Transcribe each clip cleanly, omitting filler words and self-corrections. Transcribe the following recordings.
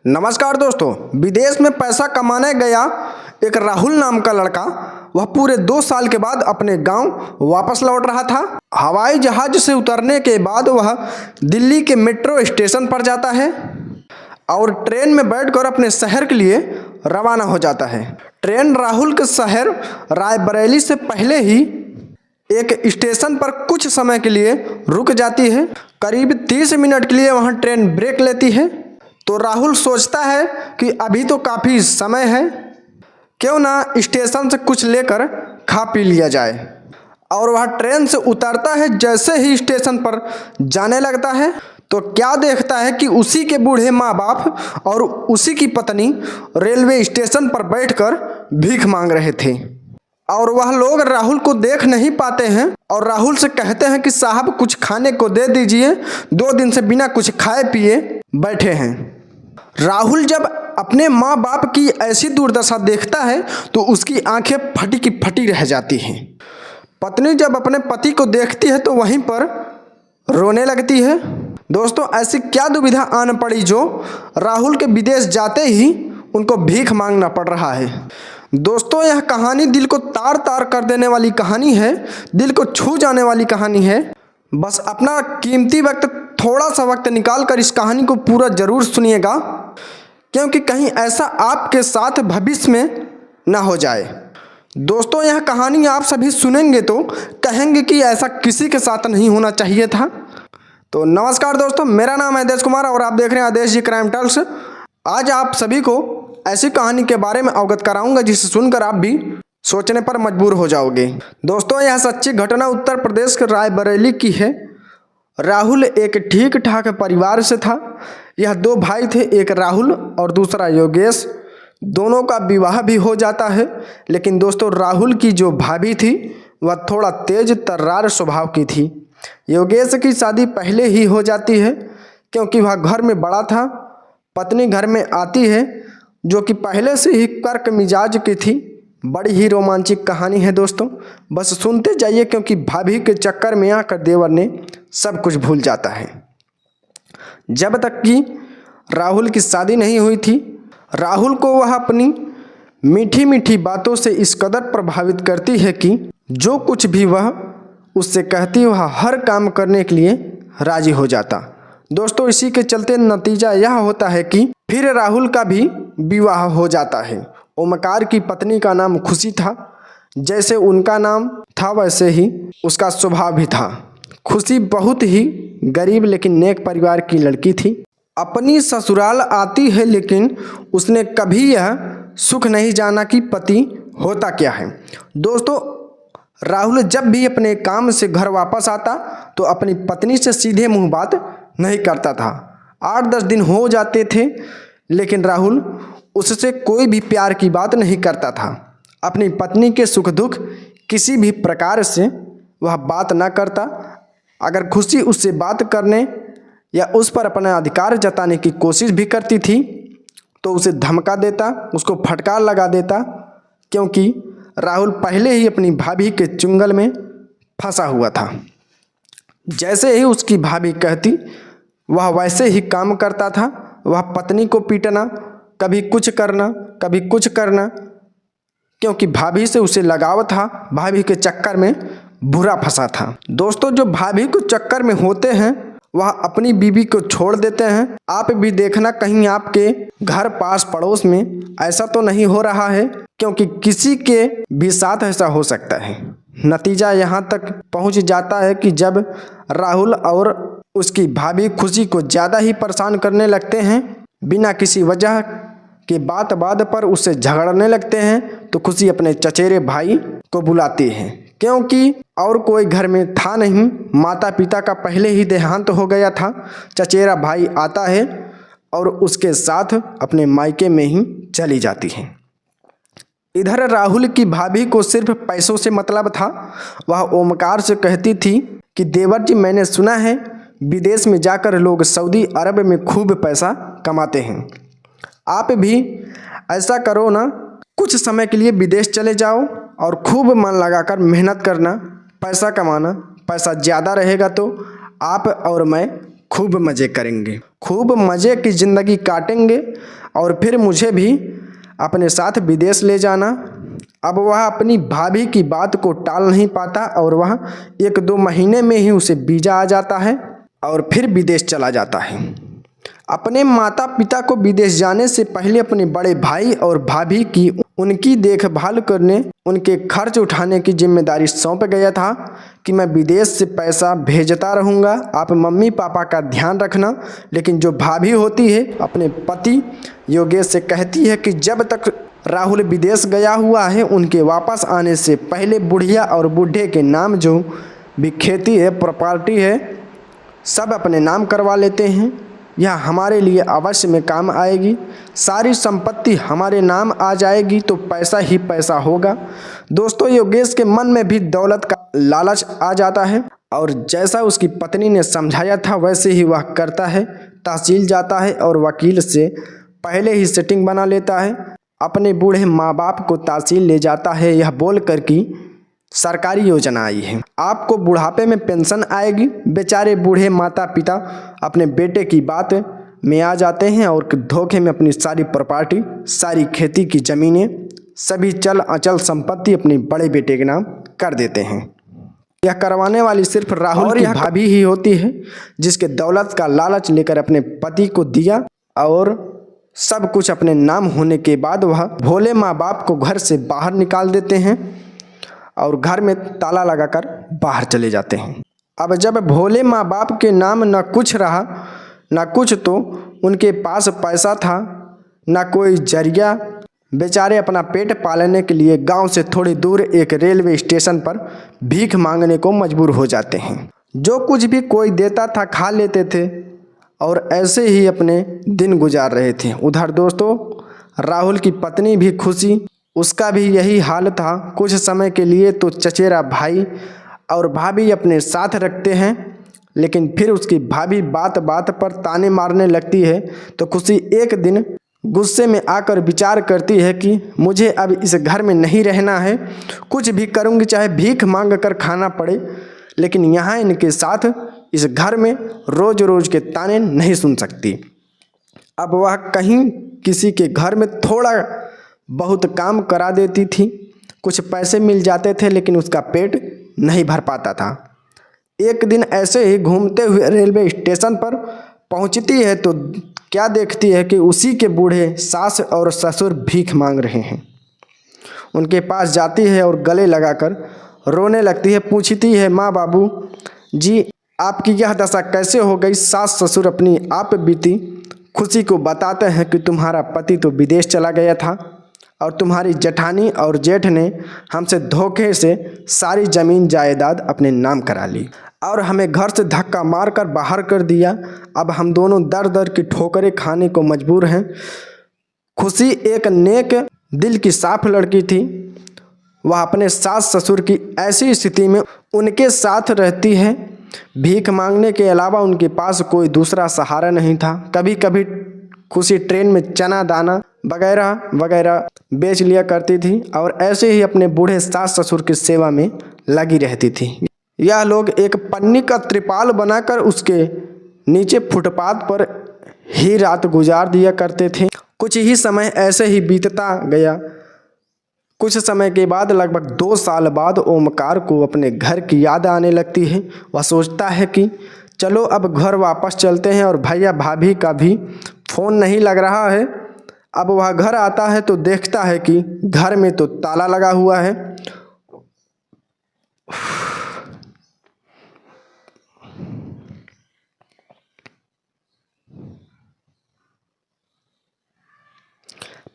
नमस्कार दोस्तों, विदेश में पैसा कमाने गया एक राहुल नाम का लड़का वह पूरे 2 साल के बाद अपने गांव वापस लौट रहा था। हवाई जहाज से उतरने के बाद वह दिल्ली के मेट्रो स्टेशन पर जाता है और ट्रेन में बैठकर अपने शहर के लिए रवाना हो जाता है। ट्रेन राहुल के शहर रायबरेली से पहले ही एक स्टेशन पर कुछ समय के लिए रुक जाती है। करीब 30 मिनट के लिए वहां ट्रेन ब्रेक लेती है। तो राहुल सोचता है कि अभी तो काफ़ी समय है, क्यों ना स्टेशन से कुछ लेकर खा पी लिया जाए। और वह ट्रेन से उतरता है। जैसे ही स्टेशन पर जाने लगता है तो क्या देखता है कि उसी के बूढ़े माँ बाप और उसी की पत्नी रेलवे स्टेशन पर बैठकर भीख मांग रहे थे। और वह लोग राहुल को देख नहीं पाते हैं और राहुल से कहते हैं कि साहब कुछ खाने को दे दीजिए, 2 दिन से बिना कुछ खाए पिए बैठे हैं। राहुल जब अपने माँ बाप की ऐसी दुर्दशा देखता है तो उसकी आंखें फटी की फटी रह जाती हैं। पत्नी जब अपने पति को देखती है तो वहीं पर रोने लगती है। दोस्तों, ऐसी क्या दुविधा आन पड़ी जो राहुल के विदेश जाते ही उनको भीख मांगना पड़ रहा है। दोस्तों, यह कहानी दिल को तार तार कर देने वाली कहानी है, दिल को छू जाने वाली कहानी है। बस अपना कीमती वक्त, थोड़ा सा वक्त निकाल कर इस कहानी को पूरा ज़रूर सुनिएगा, क्योंकि कहीं ऐसा आपके साथ भविष्य में ना हो जाए। दोस्तों, यह कहानी आप सभी सुनेंगे तो कहेंगे कि ऐसा किसी के साथ नहीं होना चाहिए था। तो नमस्कार दोस्तों, मेरा नाम है आदेश कुमार और आप देख रहे हैं आदेश जी क्राइम टॉक्स। आज आप सभी को ऐसी कहानी के बारे में अवगत कराऊंगा जिसे सुनकर आप भी सोचने पर मजबूर हो जाओगे। दोस्तों, यह सच्ची घटना उत्तर प्रदेश के रायबरेली की है। राहुल एक ठीक ठाक परिवार से था। यह 2 भाई थे, एक राहुल और दूसरा योगेश। दोनों का विवाह भी हो जाता है। लेकिन दोस्तों, राहुल की जो भाभी थी वह थोड़ा तेज तर्रार स्वभाव की थी। योगेश की शादी पहले ही हो जाती है क्योंकि वह घर में बड़ा था। पत्नी घर में आती है जो कि पहले से ही कर्क मिजाज की थी। बड़ी ही रोमांचक कहानी है दोस्तों, बस सुनते जाइए, क्योंकि भाभी के चक्कर में आकर देवर ने सब कुछ भूल जाता है। जब तक कि राहुल की शादी नहीं हुई थी, राहुल को वह अपनी मीठी मीठी बातों से इस कदर प्रभावित करती है कि जो कुछ भी वह उससे कहती वह हर काम करने के लिए राजी हो जाता। दोस्तों, इसी के चलते नतीजा यह होता है कि फिर राहुल का भी विवाह हो जाता है। ओमकार की पत्नी का नाम खुशी था। जैसे उनका नाम था वैसे ही उसका स्वभाव भी था। खुशी बहुत ही गरीब लेकिन नेक परिवार की लड़की थी। अपनी ससुराल आती है लेकिन उसने कभी यह सुख नहीं जाना कि पति होता क्या है। दोस्तों, राहुल जब भी अपने काम से घर वापस आता तो अपनी पत्नी से सीधे मुंह बात नहीं करता था। 8-10 दिन हो जाते थे लेकिन राहुल उससे कोई भी प्यार की बात नहीं करता था। अपनी पत्नी के सुख दुख किसी भी प्रकार से वह बात ना करता। अगर खुशी उससे बात करने या उस पर अपना अधिकार जताने की कोशिश भी करती थी तो उसे धमका देता, उसको फटकार लगा देता, क्योंकि राहुल पहले ही अपनी भाभी के चुंगल में फंसा हुआ था। जैसे ही उसकी भाभी कहती वह वैसे ही काम करता था। वह पत्नी को पीटना, कभी कुछ करना, कभी कुछ करना, क्योंकि भाभी से उसे लगाव था। भाभी के चक्कर में बुरा फंसा था। दोस्तों, जो भाभी को चक्कर में होते हैं वह अपनी बीवी को छोड़ देते हैं। आप भी देखना कहीं आपके घर पास पड़ोस में ऐसा तो नहीं हो रहा है, क्योंकि किसी के भी साथ ऐसा हो सकता है। नतीजा यहाँ तक पहुँच जाता है कि जब राहुल और उसकी भाभी खुशी को ज़्यादा ही परेशान करने लगते हैं, बिना किसी वजह के बात पर उससे झगड़ने लगते हैं, तो खुशी अपने चचेरे भाई को बुलाती है, क्योंकि और कोई घर में था नहीं। माता पिता का पहले ही देहांत हो गया था। चचेरा भाई आता है और उसके साथ अपने मायके में ही चली जाती है। इधर राहुल की भाभी को सिर्फ पैसों से मतलब था। वह ओमकार से कहती थी कि देवर जी, मैंने सुना है विदेश में जाकर लोग सऊदी अरब में खूब पैसा कमाते हैं। आप भी ऐसा करो ना, कुछ समय के लिए विदेश चले जाओ और खूब मन लगाकर मेहनत करना, पैसा कमाना। पैसा ज़्यादा रहेगा तो आप और मैं खूब मज़े करेंगे, खूब मज़े की ज़िंदगी काटेंगे और फिर मुझे भी अपने साथ विदेश ले जाना। अब वह अपनी भाभी की बात को टाल नहीं पाता और वह 1-2 महीने में ही उसे वीज़ा आ जाता है और फिर विदेश चला जाता है। अपने माता पिता को विदेश जाने से पहले अपने बड़े भाई और भाभी की उनकी देखभाल करने, उनके खर्च उठाने की जिम्मेदारी सौंप गया था कि मैं विदेश से पैसा भेजता रहूँगा, आप मम्मी पापा का ध्यान रखना। लेकिन जो भाभी होती है अपने पति योगेश से कहती है कि जब तक राहुल विदेश गया हुआ है उनके वापस आने से पहले बुढ़िया और बूढ़े के नाम जो भी खेती है, प्रॉपर्टी है, सब अपने नाम करवा लेते हैं। यह हमारे लिए अवश्य में काम आएगी। सारी संपत्ति हमारे नाम आ जाएगी तो पैसा ही पैसा होगा। दोस्तों, योगेश के मन में भी दौलत का लालच आ जाता है और जैसा उसकी पत्नी ने समझाया था वैसे ही वह करता है। तहसील जाता है और वकील से पहले ही सेटिंग बना लेता है। अपने बूढ़े माँ बाप को तहसील ले जाता है यह बोल कर कि सरकारी योजना आई है, आपको बुढ़ापे में पेंशन आएगी। बेचारे बूढ़े माता पिता अपने बेटे की बात में आ जाते हैं और धोखे में अपनी सारी प्रॉपर्टी, सारी खेती की ज़मीनें, सभी चल अचल संपत्ति अपने बड़े बेटे के नाम कर देते हैं। यह करवाने वाली सिर्फ राहुल की भाभी ही होती है, जिसके दौलत का लालच लेकर अपने पति को दिया और सब कुछ अपने नाम होने के बाद वह भोले माँ बाप को घर से बाहर निकाल देते हैं और घर में ताला लगाकर बाहर चले जाते हैं। अब जब भोले माँ बाप के नाम न कुछ रहा न कुछ, तो उनके पास पैसा था न कोई जरिया, बेचारे अपना पेट पालने के लिए गांव से थोड़ी दूर एक रेलवे स्टेशन पर भीख मांगने को मजबूर हो जाते हैं। जो कुछ भी कोई देता था खा लेते थे और ऐसे ही अपने दिन गुजार रहे थे। उधर दोस्तों, राहुल की पत्नी भी खुशी, उसका भी यही हाल था। कुछ समय के लिए तो चचेरा भाई और भाभी अपने साथ रखते हैं, लेकिन फिर उसकी भाभी बात बात पर ताने मारने लगती है। तो खुशी एक दिन गुस्से में आकर विचार करती है कि मुझे अब इस घर में नहीं रहना है, कुछ भी करूँगी, चाहे भीख मांग कर खाना पड़े, लेकिन यहाँ इनके साथ इस घर में रोज रोज के ताने नहीं सुन सकती। अब वह कहीं किसी के घर में थोड़ा बहुत काम करा देती थी, कुछ पैसे मिल जाते थे, लेकिन उसका पेट नहीं भर पाता था। एक दिन ऐसे ही घूमते हुए रेलवे स्टेशन पर पहुंचती है तो क्या देखती है कि उसी के बूढ़े सास और ससुर भीख मांग रहे हैं। उनके पास जाती है और गले लगाकर रोने लगती है। पूछती है, माँ बाबू जी आपकी यह दशा कैसे हो गई? सास ससुर अपनी आप बीती खुशी को बताते हैं कि तुम्हारा पति तो विदेश चला गया था और तुम्हारी जेठानी और जेठ ने हमसे धोखे से सारी ज़मीन जायदाद अपने नाम करा ली और हमें घर से धक्का मारकर बाहर कर दिया। अब हम दोनों दर दर की ठोकरें खाने को मजबूर हैं। खुशी एक नेक दिल की साफ लड़की थी। वह अपने सास ससुर की ऐसी स्थिति में उनके साथ रहती है। भीख मांगने के अलावा उनके पास कोई दूसरा सहारा नहीं था। कभी कभी खुशी ट्रेन में चना दाना वगैरह वगैरह बेच लिया करती थी और ऐसे ही अपने बूढ़े सास ससुर की सेवा में लगी रहती थी। यह लोग एक पन्नी का त्रिपाल बनाकर उसके नीचे फुटपाथ पर ही रात गुजार दिया करते थे। कुछ ही समय ऐसे ही बीतता गया। कुछ समय के बाद लगभग 2 साल बाद ओमकार को अपने घर की याद आने लगती है। वह सोचता है कि चलो अब घर वापस चलते हैं और भैया भाभी का भी फ़ोन नहीं लग रहा है। अब वह घर आता है तो देखता है कि घर में तो ताला लगा हुआ है।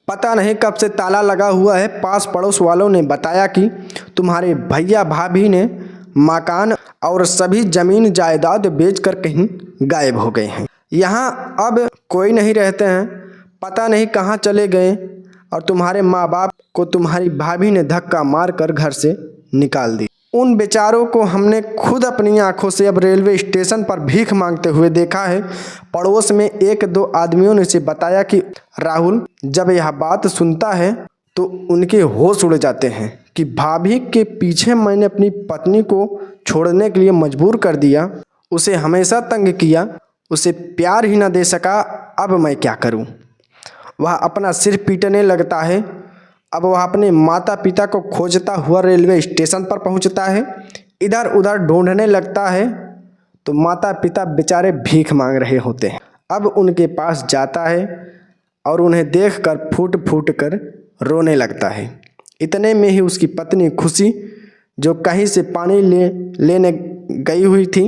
पता नहीं कब से ताला लगा हुआ है। पास पड़ोस वालों ने बताया कि तुम्हारे भैया भाभी ने मकान और सभी ज़मीन जायदाद बेचकर कहीं गायब हो गए हैं। यहाँ अब कोई नहीं रहते हैं, पता नहीं कहाँ चले गए और तुम्हारे माँ बाप को तुम्हारी भाभी ने धक्का मारकर घर से निकाल दी। उन बेचारों को हमने खुद अपनी आंखों से अब रेलवे स्टेशन पर भीख मांगते हुए देखा है। पड़ोस में 1-2 आदमियों ने इसे बताया कि राहुल जब यह बात सुनता है तो उनके होश उड़ जाते हैं कि भाभी के पीछे मैंने अपनी पत्नी को छोड़ने के लिए मजबूर कर दिया, उसे हमेशा तंग किया, उसे प्यार ही न दे सका, अब मैं क्या करूं। वह अपना सिर पीटने लगता है। अब वह अपने माता पिता को खोजता हुआ रेलवे स्टेशन पर पहुंचता है। इधर उधर ढूंढने लगता है तो माता पिता बेचारे भीख मांग रहे होते हैं। अब उनके पास जाता है और उन्हें देखकर फूट फूट कर रोने लगता है। इतने में ही उसकी पत्नी खुशी, जो कहीं से पानी लेने गई हुई थी,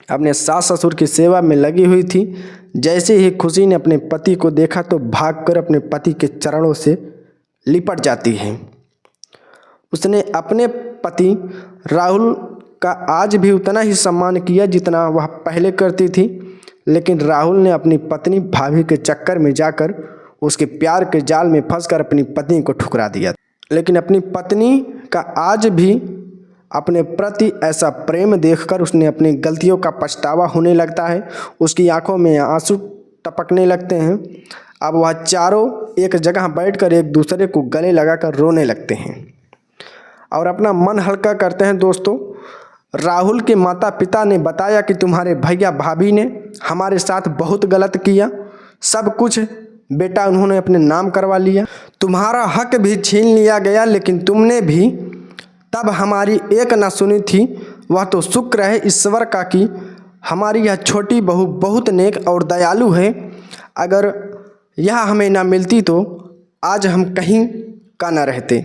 अपने सास ससुर की सेवा में लगी हुई थी, जैसे ही खुशी ने अपने पति को देखा तो भागकर अपने पति के चरणों से लिपट जाती है। उसने अपने पति राहुल का आज भी उतना ही सम्मान किया जितना वह पहले करती थी, लेकिन राहुल ने अपनी पत्नी भाभी के चक्कर में जाकर उसके प्यार के जाल में फंसकर अपनी पत्नी को ठुकरा दिया। लेकिन अपनी पत्नी का आज भी अपने प्रति ऐसा प्रेम देखकर उसने अपनी गलतियों का पछतावा होने लगता है। उसकी आंखों में आंसू टपकने लगते हैं। अब वह चारों एक जगह बैठकर एक दूसरे को गले लगाकर रोने लगते हैं और अपना मन हल्का करते हैं। दोस्तों, राहुल के माता पिता ने बताया कि तुम्हारे भैया भाभी ने हमारे साथ बहुत गलत किया, सब कुछ बेटा उन्होंने अपने नाम करवा लिया, तुम्हारा हक भी छीन लिया गया, लेकिन तुमने भी तब हमारी एक न सुनी थी। वह तो शुक्र है ईश्वर का कि हमारी यह छोटी बहू बहुत नेक और दयालु है। अगर यह हमें ना मिलती तो आज हम कहीं का न रहते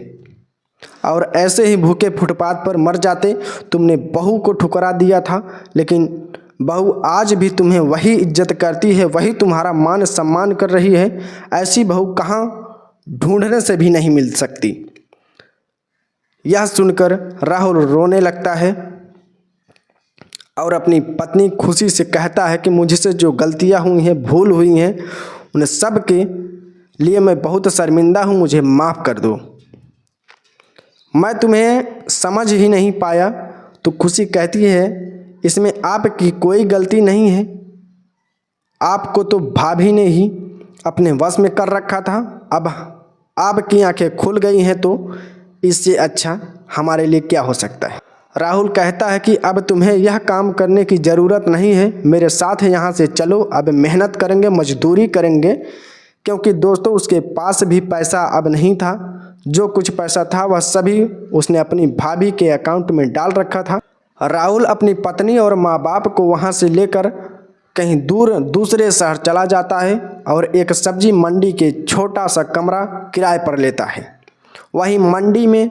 और ऐसे ही भूखे फुटपाथ पर मर जाते। तुमने बहू को ठुकरा दिया था, लेकिन बहू आज भी तुम्हें वही इज्जत करती है, वही तुम्हारा मान सम्मान कर रही है। ऐसी बहू कहाँ ढूंढने से भी नहीं मिल सकती। यह सुनकर राहुल रोने लगता है और अपनी पत्नी खुशी से कहता है कि मुझसे जो गलतियां हुई हैं, भूल हुई हैं, उन सब के लिए मैं बहुत शर्मिंदा हूँ, मुझे माफ़ कर दो। मैं तुम्हें समझ ही नहीं पाया। तो खुशी कहती है इसमें आपकी कोई गलती नहीं है, आपको तो भाभी ने ही अपने वश में कर रखा था। अब आपकी आंखें खुल गई हैं तो इससे अच्छा हमारे लिए क्या हो सकता है। राहुल कहता है कि अब तुम्हें यह काम करने की ज़रूरत नहीं है, मेरे साथ यहाँ से चलो, अब मेहनत करेंगे, मजदूरी करेंगे। क्योंकि दोस्तों उसके पास भी पैसा अब नहीं था। जो कुछ पैसा था वह सभी उसने अपनी भाभी के अकाउंट में डाल रखा था। राहुल अपनी पत्नी और माँ बाप को वहाँ से लेकर कहीं दूर दूसरे शहर चला जाता है और एक सब्जी मंडी के छोटा सा कमरा किराए पर लेता है। वहीं मंडी में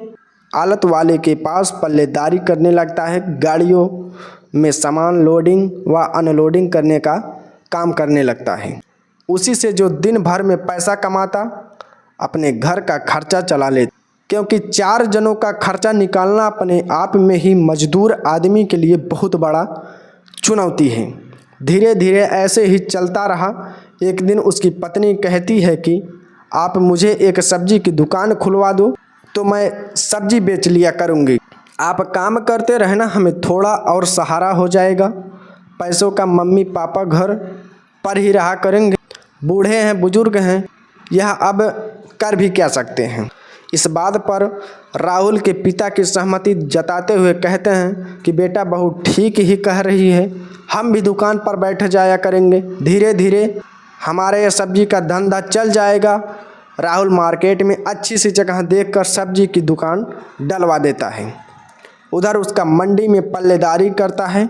आलत वाले के पास पल्लेदारी करने लगता है। गाड़ियों में सामान लोडिंग व अनलोडिंग करने का काम करने लगता है। उसी से जो दिन भर में पैसा कमाता अपने घर का खर्चा चला लेता, क्योंकि 4 जनों का खर्चा निकालना अपने आप में ही मजदूर आदमी के लिए बहुत बड़ा चुनौती है। धीरे धीरे ऐसे ही चलता रहा। एक दिन उसकी पत्नी कहती है कि आप मुझे एक सब्जी की दुकान खुलवा दो तो मैं सब्जी बेच लिया करूँगी। आप काम करते रहना, हमें थोड़ा और सहारा हो जाएगा। पैसों का मम्मी पापा घर पर ही रहा करेंगे, बूढ़े हैं बुजुर्ग हैं, यह अब कर भी क्या सकते हैं। इस बात पर राहुल के पिता की सहमति जताते हुए कहते हैं कि बेटा बहू ठीक ही कह रही है, हम भी दुकान पर बैठ जाया करेंगे, धीरे धीरे हमारे ये सब्जी का धंधा चल जाएगा। राहुल मार्केट में अच्छी सी जगह देखकर सब्जी की दुकान डलवा देता है। उधर उसका मंडी में पल्लेदारी करता है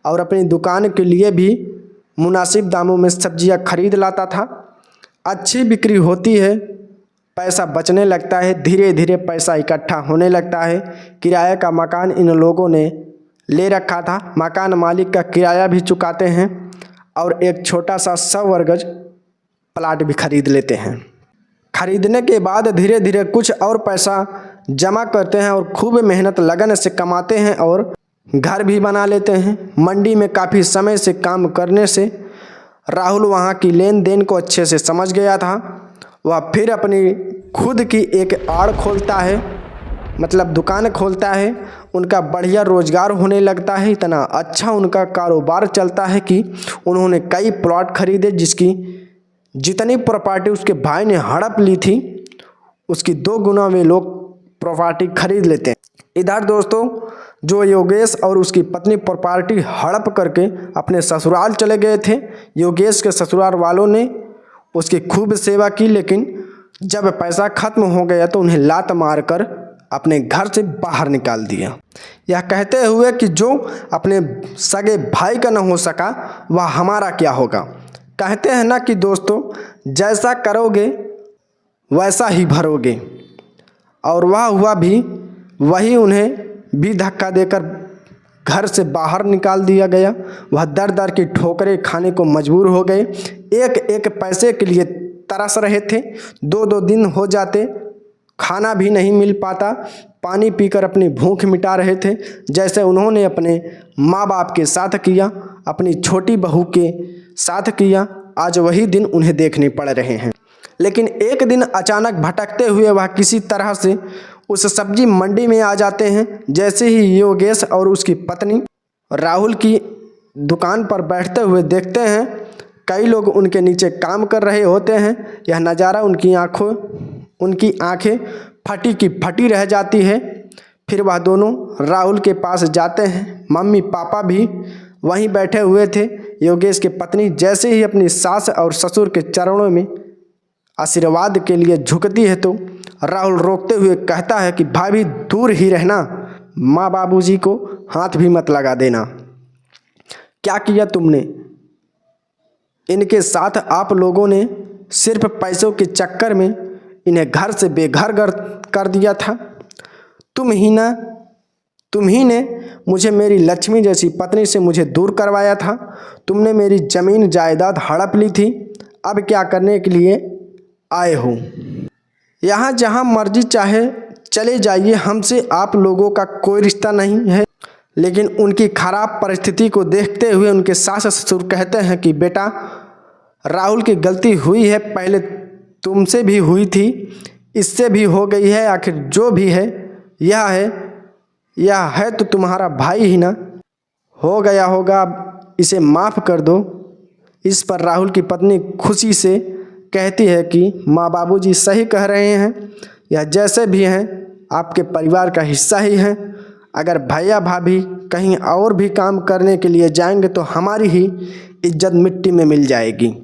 और अपनी दुकान के लिए भी मुनासिब दामों में सब्जियां खरीद लाता था। अच्छी बिक्री होती है, पैसा बचने लगता है, धीरे धीरे पैसा इकट्ठा होने लगता है। किराए का मकान इन लोगों ने ले रखा था, मकान मालिक का किराया भी चुकाते हैं और एक छोटा सा 100 वर्ग गज प्लाट भी खरीद लेते हैं। खरीदने के बाद धीरे धीरे कुछ और पैसा जमा करते हैं और खूब मेहनत लगन से कमाते हैं और घर भी बना लेते हैं। मंडी में काफ़ी समय से काम करने से राहुल वहाँ की लेन देन को अच्छे से समझ गया था। वह फिर अपनी खुद की एक आड़ खोलता है, मतलब दुकान खोलता है। उनका बढ़िया रोजगार होने लगता है, इतना अच्छा उनका कारोबार चलता है कि उन्होंने कई प्लॉट खरीदे, जिसकी जितनी प्रॉपर्टी उसके भाई ने हड़प ली थी उसकी 2 गुना वे लोग प्रॉपर्टी खरीद लेते हैं। इधर दोस्तों जो योगेश और उसकी पत्नी प्रॉपर्टी हड़प करके अपने ससुराल चले गए थे। योगेश के ससुराल वालों ने उसकी खूब सेवा की, लेकिन जब पैसा खत्म हो गया तो उन्हें लात मारकर अपने घर से बाहर निकाल दिया, यह कहते हुए कि जो अपने सगे भाई का न हो सका वह हमारा क्या होगा। कहते हैं ना कि दोस्तों, जैसा करोगे वैसा ही भरोगे, और वह हुआ भी वही। उन्हें भी धक्का देकर घर से बाहर निकाल दिया गया। वह दर दर की ठोकरें खाने को मजबूर हो गए। एक एक पैसे के लिए तरस रहे थे। दो दो दिन हो जाते, खाना भी नहीं मिल पाता। पानी पीकर अपनी भूख मिटा रहे थे, जैसे उन्होंने अपने माँ बाप के साथ किया, अपनी छोटी बहू के साथ किया। आज वही दिन उन्हें देखने पड़ रहे हैं। लेकिन एक दिन अचानक भटकते हुए वह किसी तरह से उस सब्जी मंडी में आ जाते हैं। जैसे ही योगेश और उसकी पत्नी राहुल की दुकान पर बैठते हुए देखते हैं, कई लोग उनके नीचे काम कर रहे होते हैं। यह नज़ारा उनकी आंखें फटी की फटी रह जाती है। फिर वह दोनों राहुल के पास जाते हैं। मम्मी पापा भी वहीं बैठे हुए थे। योगेश की पत्नी जैसे ही अपनी सास और ससुर के चरणों में आशीर्वाद के लिए झुकती है तो राहुल रोकते हुए कहता है कि भाभी दूर ही रहना, माँ बाबूजी को हाथ भी मत लगा देना। क्या किया तुमने इनके साथ? आप लोगों ने सिर्फ पैसों के चक्कर में इन्हें घर से बेघर कर दिया था। तुम ही ने मुझे मेरी लक्ष्मी जैसी पत्नी से मुझे दूर करवाया था। तुमने मेरी ज़मीन जायदाद हड़प ली थी। अब क्या करने के लिए आए हो? यहाँ जहाँ मर्जी चाहे चले जाइए, हमसे आप लोगों का कोई रिश्ता नहीं है। लेकिन उनकी खराब परिस्थिति को देखते हुए उनके सास ससुर कहते हैं कि बेटा, राहुल की गलती हुई है, पहले तुमसे भी हुई थी, इससे भी हो गई है। आखिर जो भी है यह है तो तुम्हारा भाई ही ना, हो गया होगा, इसे माफ़ कर दो। इस पर राहुल की पत्नी खुशी से कहती है कि माँ बाबूजी सही कह रहे हैं, यह जैसे भी हैं आपके परिवार का हिस्सा ही हैं। अगर भैया भाभी कहीं और भी काम करने के लिए जाएंगे तो हमारी ही इज्जत मिट्टी में मिल जाएगी।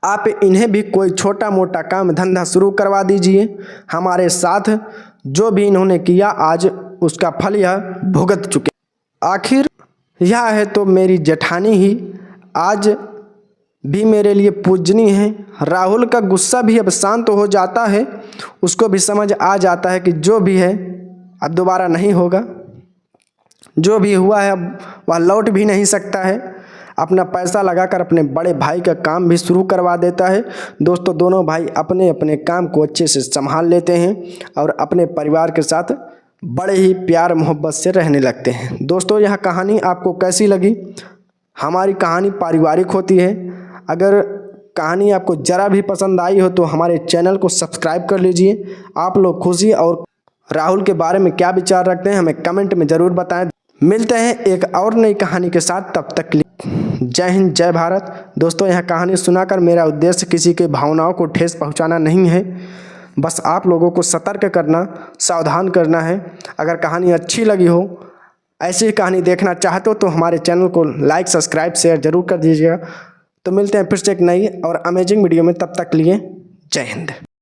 आप इन्हें भी कोई छोटा मोटा काम धंधा शुरू करवा दीजिए। हमारे साथ जो भी इन्होंने किया आज उसका फल यह भुगत चुके। आखिर यह है तो मेरी जेठानी ही आज भी मेरे लिए पूजनी है। राहुल का गुस्सा भी अब शांत हो जाता है। उसको भी समझ आ जाता है कि जो भी है अब दोबारा नहीं होगा। जो भी हुआ है अब वह लौट भी नहीं सकता है। अपना पैसा लगाकर अपने बड़े भाई का काम भी शुरू करवा देता है। दोस्तों, दोनों भाई अपने अपने काम को अच्छे से संभाल लेते हैं और अपने परिवार के साथ बड़े ही प्यार मोहब्बत से रहने लगते हैं। दोस्तों, यह कहानी आपको कैसी लगी? हमारी कहानी पारिवारिक होती है। अगर कहानी आपको ज़रा भी पसंद आई हो तो हमारे चैनल को सब्सक्राइब कर लीजिए। आप लोग खुशी और राहुल के बारे में क्या विचार रखते हैं हमें कमेंट में ज़रूर बताएं। मिलते हैं एक और नई कहानी के साथ, तब तक के लिए जय हिंद, जय भारत। दोस्तों, यह कहानी सुनाकर मेरा उद्देश्य किसी के भावनाओं को ठेस पहुंचाना नहीं है, बस आप लोगों को सतर्क करना, सावधान करना है। अगर कहानी अच्छी लगी हो, ऐसी ही कहानी देखना चाहते हो तो हमारे चैनल को लाइक, सब्सक्राइब, शेयर जरूर कर दीजिएगा। तो मिलते हैं फिर से एक नई और अमेजिंग वीडियो में, तब तक के लिए जय हिंद।